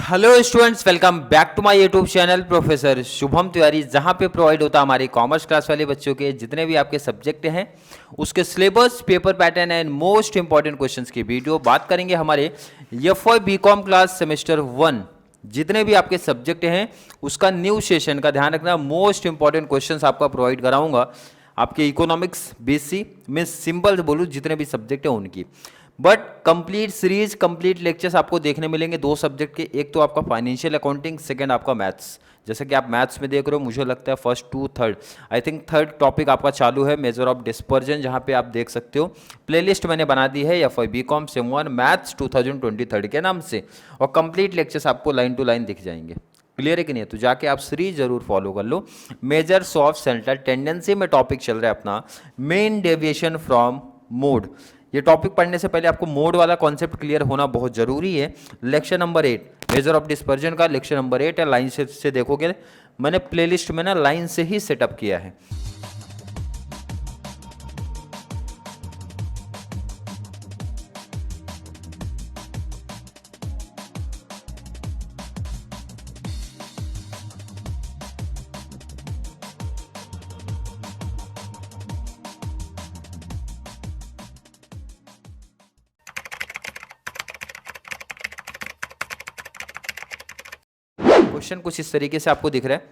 Hello students, welcome back to my YouTube channel professor Shubham Tiwari, जहां पे provide होता है हमारी कॉमर्स क्लास वाले बच्चों के जितने भी आपके सब्जेक्ट हैं उसके syllabus, paper pattern and most important questions की वीडियो बात करेंगे। हमारे एफवाई बीकॉम क्लास सेमेस्टर 1 जितने भी आपके सब्जेक्ट हैं उसका न्यू सेशन का ध्यान रखना। मोस्ट इंपॉर्टेंट क्वेश्चंस आपका प्रोवाइड कराऊंगा आपके इकोनॉमिक्स, बीसी में सिंपल बोलूँ जितने भी सब्जेक्ट हैं उनकी। But complete series, complete lectures आपको देखने मिलेंगे दो सब्जेक्ट के। एक तो आपका फाइनेंशियल अकाउंटिंग, सेकंड आपका मैथ्स। जैसे कि आप मैथ्स में देख रहे हो, मुझे लगता है first to third, I think third topic आपका चालू है, मेजर ऑफ डिस्पर्जन, जहां पे आप देख सकते हो प्लेलिस्ट मैंने बना दी है एफवाई बीकॉम सेम 1 मैथ्स 2023 के नाम से, और कंप्लीट लेक्चर्स आपको लाइन टू लाइन दिख जाएंगे। क्लियर है कि नहीं? तो जाके आप सीरीज जरूर फॉलो कर लो। मेजर्स ऑफ सेंट्रल टेंडेंसी में टॉपिक चल रहा है अपना मेन डेविएशन फ्रॉम मोड। ये टॉपिक पढ़ने से पहले आपको मोड वाला कॉन्सेप्ट क्लियर होना बहुत जरूरी है। Lecture number 8 measure of dispersion का लेक्चर नंबर 8 है। लाइन से देखोगे मैंने प्लेलिस्ट में ना लाइन से ही सेटअप किया है। क्वेश्चन कुछ इस तरीके से आपको दिख रहा है।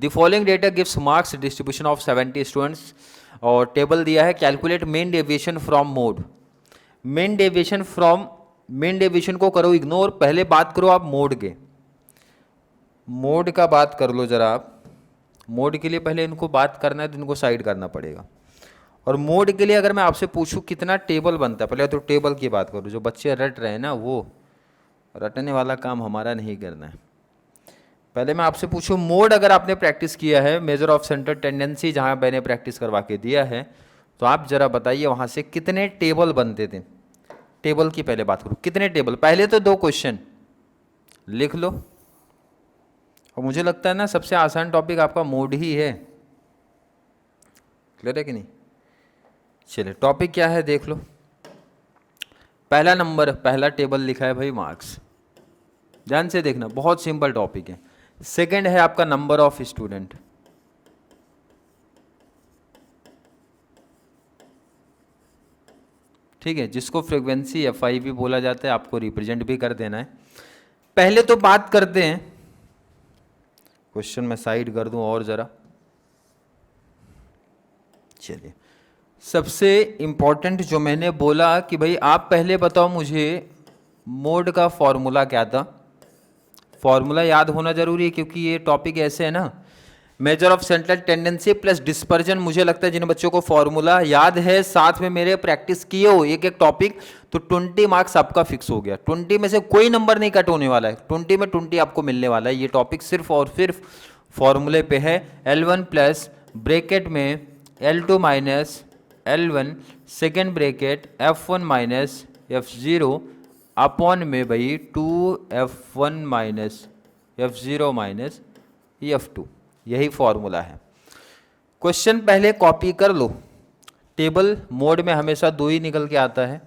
The following data gives marks distribution of 70 students, और टेबल दिया है calculate main deviation from mode. Main deviation को करो इग्नोर, पहले बात करो आप मोड के। मोड का बात कर लो जरा आप। मोड के लिए पहले इनको बात करना है तो इनको साइड करना पड़ेगा। और मोड के लिए अगर मैं आपसे पूछूं कितना टेबल बनता है, पहले तो टेबल की बात करो। जो बच्चे रट रहे हैं ना, वो रटने वाला काम हमारा नहीं करना है। पहले मैं आपसे पूछूं मोड, अगर आपने प्रैक्टिस किया है मेजर ऑफ सेंट्रल टेंडेंसी जहां मैंने प्रैक्टिस करवा के दिया है, तो आप जरा बताइए वहां से कितने टेबल बनते थे। टेबल की पहले बात करूं, कितने टेबल? पहले तो दो क्वेश्चन लिख लो। और मुझे लगता है ना सबसे आसान टॉपिक आपका मोड ही है। क्लियर है कि नहीं? चलिए टॉपिक क्या है देख लो। पहला नंबर, पहला टेबल लिखा है भाई मार्क्स। ध्यान से देखना, बहुत सिंपल टॉपिक है। सेकंड है आपका नंबर ऑफ स्टूडेंट। ठीक है, जिसको फ्रीक्वेंसी एफआई भी बोला जाता है, आपको रिप्रेजेंट भी कर देना है। पहले तो बात करते हैं, क्वेश्चन मैं साइड कर दूं और जरा। चलिए सबसे इंपॉर्टेंट जो मैंने बोला कि भाई आप पहले बताओ मुझे मोड का फॉर्मूला क्या था। फॉर्मूला याद होना जरूरी है क्योंकि ये टॉपिक ऐसे है ना, measure of central tendency plus dispersion. मुझे लगता है जिन बच्चों को फॉर्मूला याद है, साथ में मेरे प्रैक्टिस किए हो एक एक टॉपिक, तो 20 मार्क्स आपका फिक्स हो गया। 20 में से कोई नंबर नहीं कट होने वाला है, 20 में 20 आपको मिलने वाला है। ये टॉपिक सिर्फ और सिर्फ फॉर्मूले पे है। L1 प्लस ब्रैकेट में L2 minus L1 second bracket F1 minus F0 upon में भाई 2F1 minus F0 minus F2, यही फॉर्मूला है। क्वेश्चन पहले कॉपी कर लो। टेबल मोड में हमेशा दो ही निकल के आता है।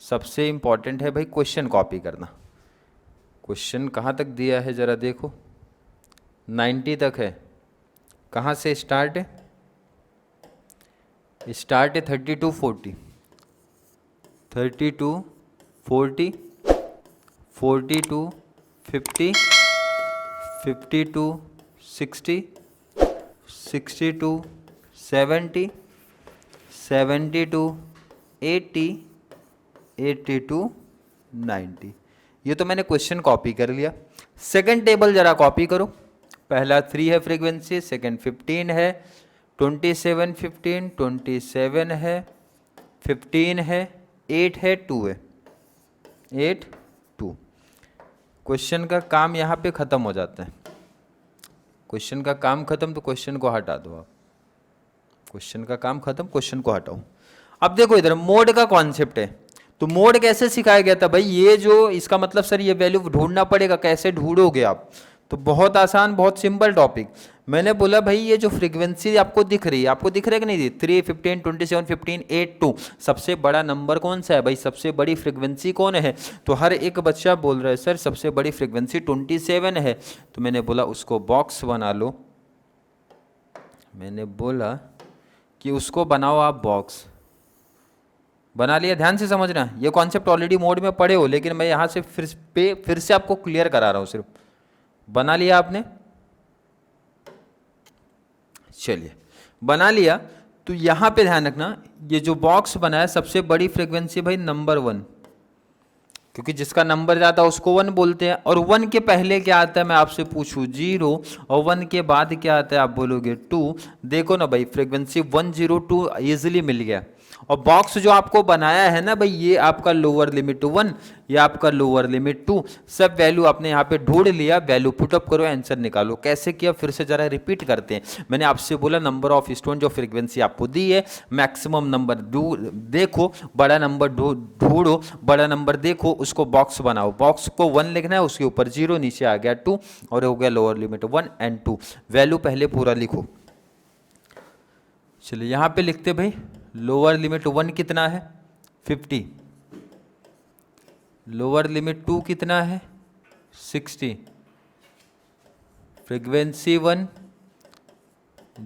सबसे इंपॉर्टेंट है भाई क्वेश्चन कॉपी करना। क्वेश्चन कहाँ तक दिया है जरा देखो, 90 तक है। कहाँ से स्टार्ट है? स्टार्ट है 32 40, 32 40, 42 50, 52 60, 62 70, 72 80, 82 90। ये तो मैंने क्वेश्चन कॉपी कर लिया। सेकंड टेबल जरा कॉपी करो। पहला 3 है फ्रीक्वेंसी, सेकंड 15 है, 27 15, 27 है, 15 है, 8 है, 2 है, 8 2। क्वेश्चन का काम यहाँ पे ख़त्म हो जाता है। क्वेश्चन का काम खत्म तो क्वेश्चन को हटा दो आप। क्वेश्चन का काम खत्म, क्वेश्चन को हटाओ। अब देखो इधर मोड का कॉन्सेप्ट है, तो मोड कैसे सिखाया गया था भाई? ये जो इसका मतलब सर ये वैल्यू ढूंढना पड़ेगा, कैसे ढूंढोगे आप? तो बहुत आसान, बहुत सिंपल टॉपिक। मैंने बोला भाई ये जो फ्रीक्वेंसी आपको दिख रही है, आपको दिख रहा है कि नहीं, 3, 15, 27, 15, 8, 2, सबसे बड़ा नंबर कौन सा है भाई, सबसे बड़ी फ्रीक्वेंसी कौन है? तो हर एक बच्चा बोल रहा है सर सबसे बड़ी फ्रीक्वेंसी 27 है। तो मैंने बोला उसको बॉक्स बना लो, मैंने बोला कि उसको बनाओ आप बॉक्स। बना लिया? ध्यान से समझना, ये कॉन्सेप्ट ऑलरेडी मोड में पढ़े हो, लेकिन मैं यहाँ से फिर से आपको क्लियर करा रहा हूँ सिर्फ। बना लिया आपने? चलिए बना लिया। तो यहाँ पे ध्यान रखना, ये जो बॉक्स बना है सबसे बड़ी फ्रीक्वेंसी भाई नंबर 1, क्योंकि जिसका नंबर जाता है उसको 1 बोलते हैं। और 1 के पहले क्या आता है मैं आपसे पूछूं 0, और 1 के बाद क्या आता है आप बोलोगे 2। देखो ना भाई फ्रीक्वेंसी 102 इजीली मिल गया। और बॉक्स जो आपको बनाया है ना भाई, ये आपका लोअर लिमिट 1, ये आपका लोअर लिमिट 2, सब वैल्यू आपने यहाँ पे ढूंढ लिया, वैल्यू पुटअप करो, आंसर निकालो। कैसे किया फिर से जरा रिपीट करते हैं। मैंने आपसे बोला नंबर ऑफ स्टूडेंट, जो फ्रीक्वेंसी आपको दी है, मैक्सिमम नंबर देखो, बड़ा नंबर ढूंढो, बड़ा नंबर देखो, उसको बॉक्स बनाओ। बॉक्स को 1 लिखना है, उसके ऊपर 0, नीचे आ गया 2, और हो गया लोअर लिमिट 1 एंड 2। वैल्यू पहले पूरा लिखो। चलिए यहाँ पे लिखते भाई, लोअर लिमिट 1 कितना है 50, लोअर लिमिट 2 कितना है 60, फ्रीक्वेंसी 1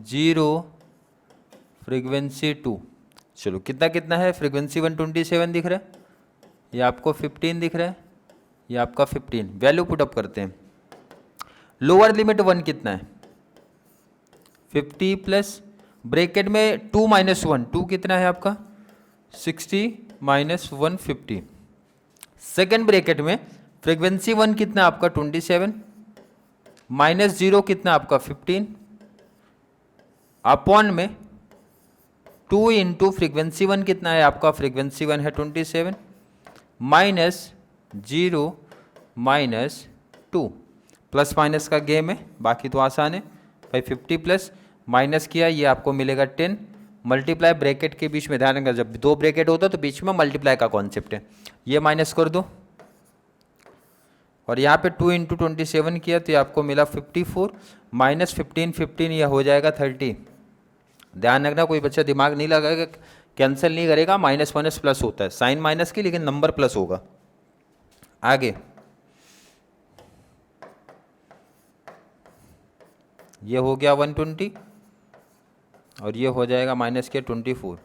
0, फ्रीक्वेंसी 2। चलो कितना कितना है, फ्रीक्वेंसी 1 27 दिख रहा है, ये आपको 15 दिख रहा है, ये आपका 15। वैल्यू पुटअप करते हैं। लोअर लिमिट 1 कितना है 50 प्लस ब्रैकेट में 2 माइनस 1, 2 कितना है आपका 60 माइनस 1 50। सेकेंड ब्रैकेट में फ्रीक्वेंसी 1 कितना आपका 27 माइनस 0 कितना आपका 15 अपॉन में 2 इंटू फ्रीक्वेंसी 1 कितना है आपका, फ्रीक्वेंसी 1 है 27 माइनस 0 माइनस 2। प्लस माइनस का गेम है, बाकी तो आसान है भाई। 50 प्लस माइनस किया, ये आपको मिलेगा 10, मल्टीप्लाई ब्रैकेट के बीच में ध्यान रखना, जब 2 ब्रैकेट होता है तो बीच में मल्टीप्लाई का कॉन्सेप्ट है। ये माइनस कर दो, और यहाँ पे 2 इंटू 27 किया तो ये आपको मिला 54 माइनस 15, 15 यह हो जाएगा 30। ध्यान रखना कोई बच्चा दिमाग नहीं लगाएगा, कैंसिल नहीं करेगा, माइनस माइनस प्लस होता है, साइन माइनस की लेकिन नंबर प्लस होगा। आगे ये हो गया 120, और ये हो जाएगा माइनस के 24।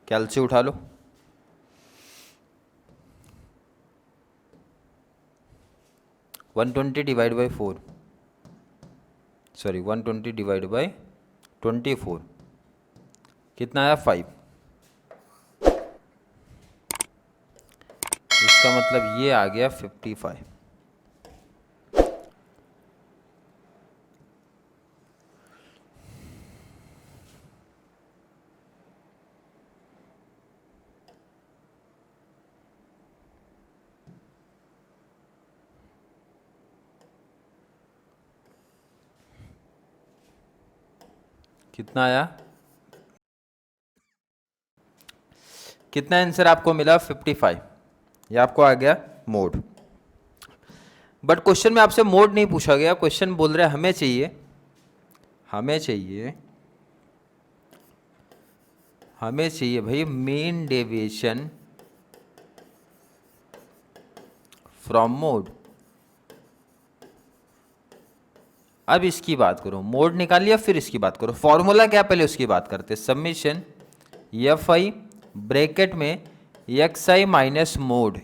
कैलसी उठा लो, one 120 divide by 4, sorry 120 divide by 24 कितना आया 5। इसका मतलब ये आ गया 55। कितना आया, कितना आंसर आपको मिला 55। ये आपको आ गया मोड। बट क्वेश्चन में आपसे मोड नहीं पूछा गया, क्वेश्चन बोल रहे हैं हमें चाहिए, हमें चाहिए भाई मीन डेविएशन फ्रॉम मोड। अब इसकी बात करो, मोड निकाल लिया फिर इसकी बात करो। फॉर्मूला क्या पहले उसकी बात करते, समीशन एफ आई ब्रैकेट में एक्स आई माइनस मोड।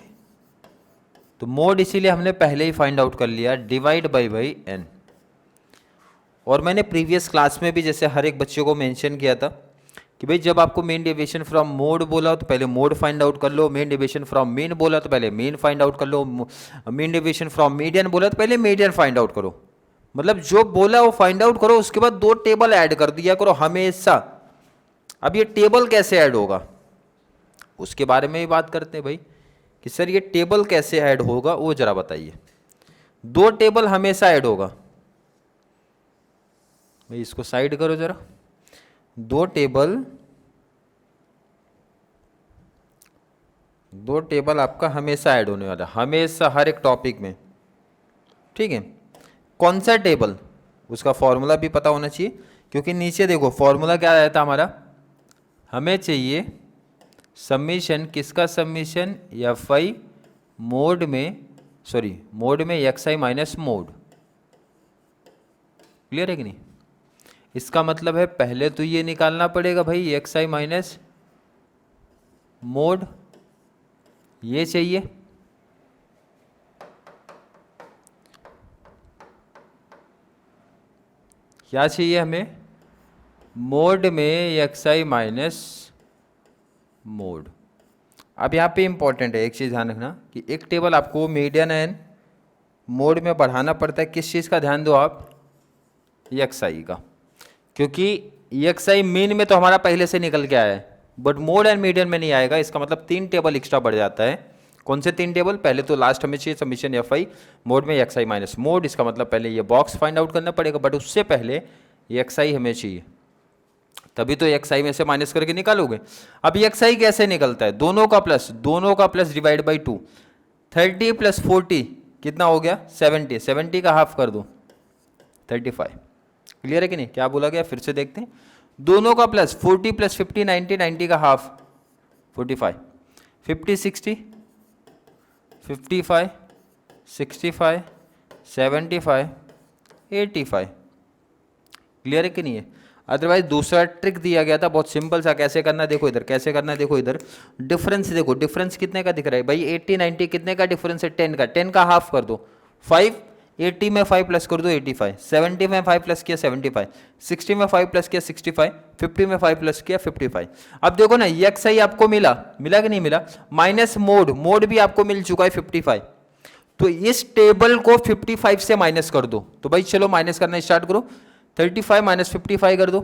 तो मोड इसीलिए हमने पहले ही फाइंड आउट कर लिया, डिवाइड बाई एन। और मैंने प्रीवियस क्लास में भी जैसे हर एक बच्चे को मेंशन किया था कि भाई जब आपको मेन डेविएशन फ्रॉम मोड बोला तो पहले मोड फाइंड आउट कर लो, मेन डेविएशन फ्रॉम मीन बोला तो पहले मीन फाइंड आउट कर लो, मेन डेविएशन फ्रॉम मीडियन बोला तो पहले मीडियन फाइंड आउट करो। मतलब जो बोला वो फाइंड आउट करो, उसके बाद 2 टेबल ऐड कर दिया करो हमेशा। अब ये टेबल कैसे ऐड होगा उसके बारे में ही बात करते हैं भाई, कि सर ये टेबल कैसे ऐड होगा वो जरा बताइए। 2 टेबल हमेशा ऐड होगा भाई, इसको साइड करो जरा। 2 टेबल आपका हमेशा ऐड होने वाला, हमेशा हर एक टॉपिक में। ठीक है। कौन सा टेबल, उसका फॉर्मूला भी पता होना चाहिए, क्योंकि नीचे देखो फॉर्मूला क्या रहता हमारा, हमें चाहिए समीशन, किसका समीशन, एफ आई मोड में, सॉरी मोड में एक्स आई माइनस मोड। क्लियर है कि नहीं? इसका मतलब है पहले तो ये निकालना पड़ेगा भाई एक्स आई माइनस मोड, ये चाहिए, क्या चाहिए हमें, मोड में एक्स आई माइनस मोड। अब यहाँ पे इंपॉर्टेंट है एक चीज़ ध्यान रखना कि एक टेबल आपको मीडियन एंड मोड में बढ़ाना पड़ता है, किस चीज़ का ध्यान दो आप, एक्स आई का, क्योंकि एक्स आई मीन में तो हमारा पहले से निकल के आया है, बट मोड एंड मीडियन में नहीं आएगा। इसका मतलब 3 टेबल एक्स्ट्रा बढ़ जाता है। कौन से 3 टेबल, पहले तो लास्ट हमें चाहिए समीशन एफ आई मोड में एक्स आई माइनस मोड, इसका मतलब पहले ये बॉक्स फाइंड आउट करना पड़ेगा, बट उससे पहले एक्स आई हमें चाहिए, तभी तो एक्स आई में से माइनस करके निकालोगे। अब एक्स आई कैसे निकलता है, दोनों का प्लस डिवाइड बाई 2, 30 प्लस 40 कितना हो गया 70, 70 का हाफ कर दो 35। क्लियर है कि नहीं, क्या बोला गया फिर से देखते हैं, दोनों का प्लस 40 प्लस 50 90, 90 का हाफ 45, 50 60 55 65 75 85। क्लियर है कि नहीं है? अदरवाइज दूसरा ट्रिक दिया गया था बहुत सिंपल सा, कैसे करना देखो इधर, कैसे करना है देखो इधर, डिफरेंस देखो, डिफरेंस कितने का दिख रहा है भाई 80 90, कितने का डिफरेंस है 10 का, 10 का हाफ कर दो 5, 80 में 5 प्लस कर दो 85, 70 में 5 प्लस किया 75, 60 में 5 प्लस किया 65, 50 में 5 प्लस किया 55। अब देखो ना एक्स आई आपको मिला कि नहीं मिला, माइनस मोड, मोड भी आपको मिल चुका है 55, तो इस टेबल को 55 से माइनस कर दो। तो भाई चलो माइनस करना स्टार्ट करो, 35 माइनस 55 कर दो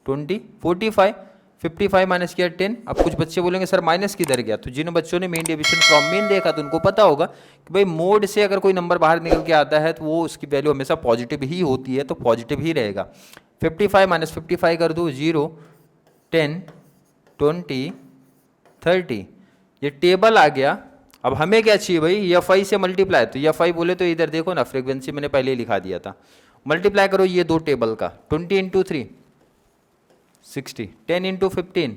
20, 45, 55 माइनस किया 10। अब कुछ बच्चे बोलेंगे सर माइनस किधर गया, तो जिन बच्चों ने मेन डिवीजन फ्रॉम मीन देखा तो उनको पता होगा कि भाई मोड से अगर कोई नंबर बाहर निकल के आता है तो वो उसकी वैल्यू हमेशा पॉजिटिव ही होती है, तो पॉजिटिव ही रहेगा। 55 माइनस 55 कर दो 0, 10, 20, 30, ये टेबल आ गया। अब हमें क्या चाहिए भाई, एफ आई से मल्टीप्लाई, तो एफ आई बोले तो इधर देखो ना फ्रीक्वेंसी मैंने पहले ही लिखा दिया था, मल्टीप्लाई करो ये दो टेबल का, 20 इंटू 3 60, 10 इंटू 15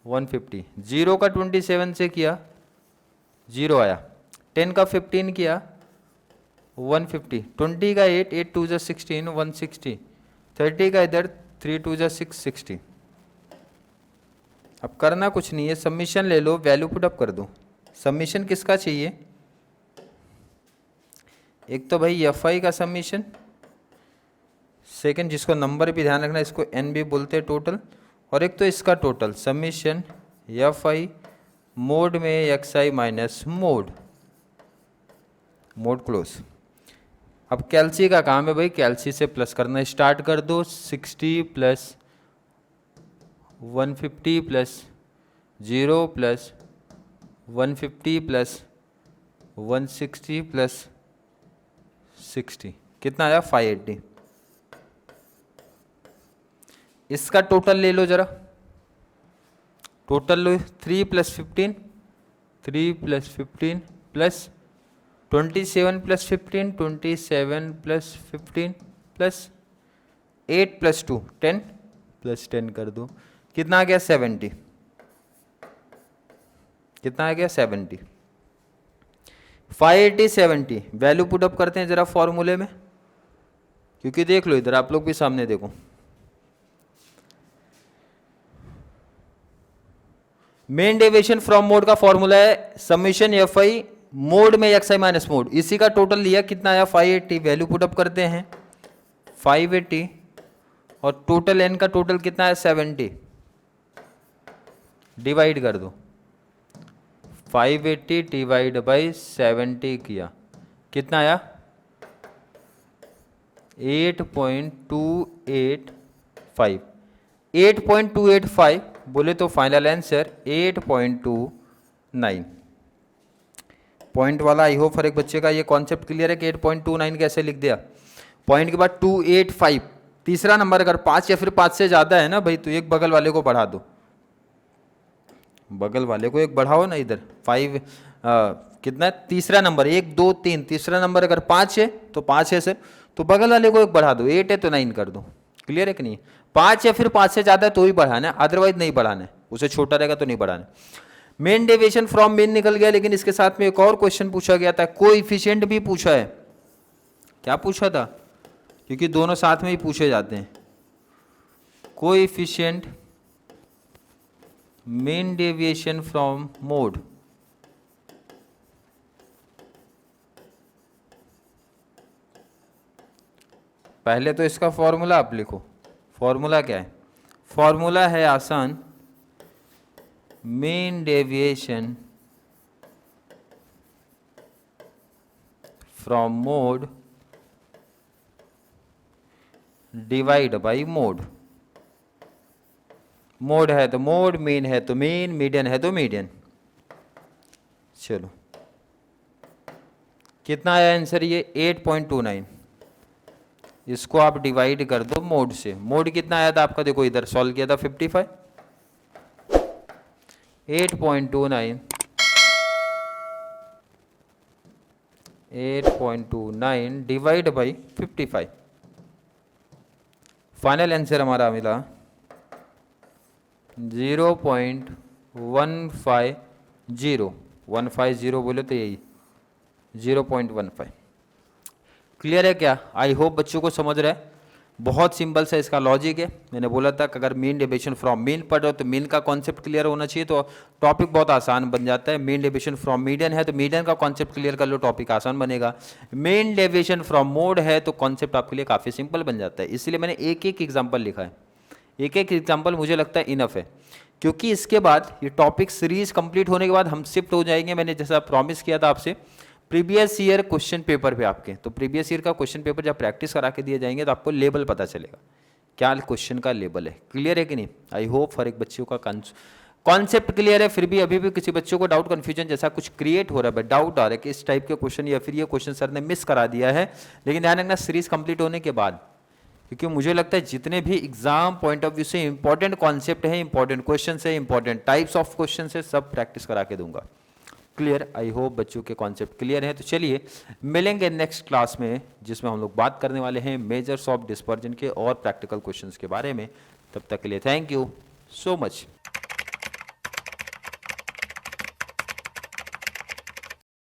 150, 0 का 27 से किया 0 आया, 10 का 15 किया 150, 20 का 8, 8 2 जा 16 160, 30 का इधर 3 2 जा 660। अब करना कुछ नहीं है, सबमिशन ले लो, वैल्यू पुट अप कर दो। सबमिशन किसका चाहिए, एक तो भाई एफ आई का सबमिशन, सेकंड जिसको नंबर भी ध्यान रखना इसको एन भी बोलते हैं टोटल, और एक तो इसका total submission F I mode में एक्स आई माइनस मोड, मोड क्लोज। अब कैल्सी का काम है भाई, कैल्सी से प्लस करना स्टार्ट कर दो, 60 plus 150 plus 0 plus 150 plus 160 plus 60, कितना आया 580। इसका टोटल ले लो जरा, टोटल लो 3 plus 15 3 plus 15 plus 27 plus 15 27 plus 15 plus 8 plus 2 10 plus 10 कर दो, कितना आ गया 70, कितना आ गया 70, 580 70। वैल्यू पुट अप करते हैं जरा फॉर्मूले में, क्योंकि देख लो इधर आप लोग भी सामने देखो, मेन डेविएशन फ्रॉम मोड का फॉर्मूला है समीशन एफ आई मोड में एक्स आई माइनस मोड, इसी का टोटल लिया कितना आया 580। वैल्यू पुट अप करते हैं 580 और टोटल एन का टोटल कितना है 70, डिवाइड कर दो 580 डिवाइड बाई 70 किया, कितना आया 8.285, 8.285 बोले तो फाइनल आंसर 8.29। पॉइंट वाला आई होप हर एक बच्चे का ये कॉन्सेप्ट क्लियर है कि 8.29 कैसे लिख दिया। पॉइंट के बाद 285, तीसरा नंबर अगर 5 या फिर 5 से ज़्यादा है ना भाई तो एक बगल वाले को बढ़ा दो, बगल वाले को एक बढ़ाओ ना, इधर 5 कितना है? तीसरा नंबर, 1 2 3, तीसरा नंबर अगर 5 है तो 5 है सर, तो बगल वाले को एक बढ़ा दो, 8 है तो 9 कर दो। क्लियर है कि नहीं? 5 या फिर 5 से ज़्यादा है तो ही बढ़ाना है, अदरवाइज नहीं बढ़ाना है, उसे छोटा रहेगा तो नहीं बढ़ाना। मेन डेविएशन फ्रॉम मीन निकल गया, लेकिन इसके साथ में एक और क्वेश्चन पूछा गया था, कोएफिशिएंट भी पूछा है। क्या पूछा था? क्योंकि दोनों साथ में ही पूछे जाते हैं। Coefficient main deviation from mode, पहले तो इसका फॉर्मूला आप लिखो। फॉर्मूला क्या है? फॉर्मूला है आसान, main deviation from mode divide by mode. Mode है तो मोड, मीन है तो मीन, मीडियन है तो मीडियन। चलो कितना आया आंसर? ये 8.29। इसको आप डिवाइड कर दो मोड से। मोड कितना आया था आपका? देखो इधर सॉल्व किया था 55, 8.29 डिवाइड बाई 55। फाइनल आंसर हमारा मिला 0.150। 150 बोले तो यही 0.15। क्लियर है क्या? आई होप बच्चों को समझ रहा है। बहुत सिंपल सा इसका लॉजिक है। मैंने बोला था कि अगर मीन डेविएशन फ्रॉम मीन पढ़ रहे हो तो मीन का कॉन्सेप्ट क्लियर होना चाहिए, तो टॉपिक बहुत आसान बन जाता है। मीन डेविएशन फ्रॉम मीडियन है तो मीडियन का कॉन्सेप्ट क्लियर कर लो, टॉपिक आसान बनेगा। मीन डेविएशन फ्रॉम मोड है तो कॉन्सेप्ट आपके लिए काफ़ी सिंपल बन जाता है। इसलिए मैंने एक एक एग्जाम्पल लिखा है। एक एक एग्जाम्पल मुझे लगता है इनफ है, क्योंकि इसके बाद ये टॉपिक सीरीज कंप्लीट होने के बाद हम शिफ्ट हो जाएंगे। मैंने जैसा प्रॉमिस किया था आपसे, प्रीवियस ईयर क्वेश्चन पेपर पे आपके, तो प्रीवियस ईयर का क्वेश्चन पेपर जब प्रैक्टिस करा के दिए जाएंगे तो आपको लेवल पता चलेगा क्या क्वेश्चन का लेवल है। क्लियर है कि नहीं? आई होप हर एक बच्चों का कॉन्सेप्ट क्लियर है। फिर भी अभी भी किसी बच्चों को डाउट कन्फ्यूजन जैसा कुछ क्रिएट हो रहा है, डाउट आ रहा है कि इस टाइप के क्वेश्चन या फिर ये क्वेश्चन सर ने मिस करा दिया है, लेकिन ध्यान रखना सीरीज कंप्लीट होने के बाद, क्योंकि मुझे लगता है जितने भी एग्जाम पॉइंट ऑफ व्यू से इंपॉर्टेंट कॉन्सेप्ट है, इंपॉर्टेंट क्वेश्चन है, इंपॉर्टेंट टाइप्स ऑफ क्वेश्चन है, सब प्रैक्टिस करा के दूंगा। क्लियर? आई होप बच्चों के कॉन्सेप्ट क्लियर है। तो चलिए मिलेंगे नेक्स्ट क्लास में, जिसमें हम लोग बात करने वाले हैं मेजर्स ऑफ डिस्पर्जन के और प्रैक्टिकल क्वेश्चंस के बारे में। तब तक के लिए थैंक यू सो मच।